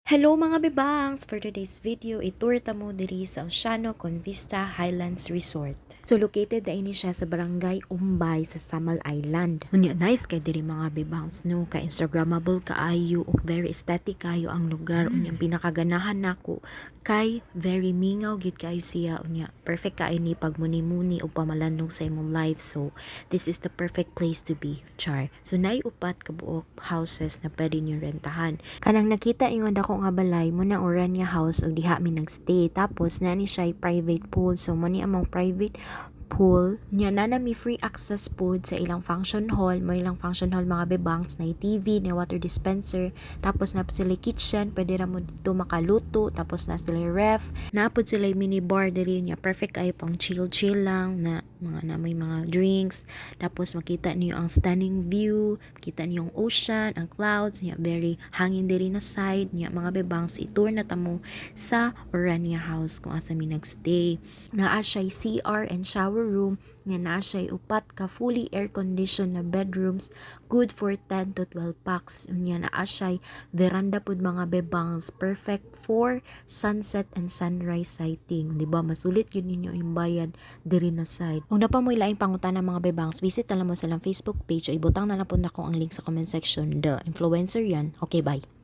Hello mga bebangs! For today's video, itour ta mo diri sa Oceano Convista Highlands Resort. So located na ini siya sa Barangay Umbay sa Samal Island. Unya nice kay diri mga bebangs no, ka instagrammable kaayo ug very aesthetic kayo ang lugar. Unya pinakaganahan nako kay very mingaw gid kayo siya. Unya perfect kay ni pagmuni-muni ug pamalandong sa imong life. So this is the perfect place to be. Char. So nay upat ka buok houses na pwede niyo rentahan. Kanang nakita ingon dako nga balay mo na Orania House o diha mi nagstay, tapos nani siya private pool, so mo ni among private pool nya na mi free access pod sa ilang function hall. Mo ilang function hall mga bebangs na TV, na water dispenser, tapos na sila kitchen, pwede ra mo dito makaluto, tapos na sila ref, napod sila mini bar diri nya perfect kayo pang chill lang na mga na may mga drinks, tapos makita niyo ang stunning view, kita niyo ang ocean, ang clouds nya very hangin diri na side nya mga bebangs. Itour na tamo sa Orania House kung asa mi nagstay. Naa siya CR and shower room, nya naa siya upat ka fully air conditioned na bedrooms, good for 10 to 12 packs. Nya naa siya veranda pod mga bebangs, perfect for sunset and sunrise sighting. Di ba masulit yun ninyo yung bayad diri na side. Kung na pa mo ilaing pangutana mga bebangs, visit na lang mo silang Facebook page o ibutang na lang po na ko ang link sa comment section. The influencer yan. Okay, bye.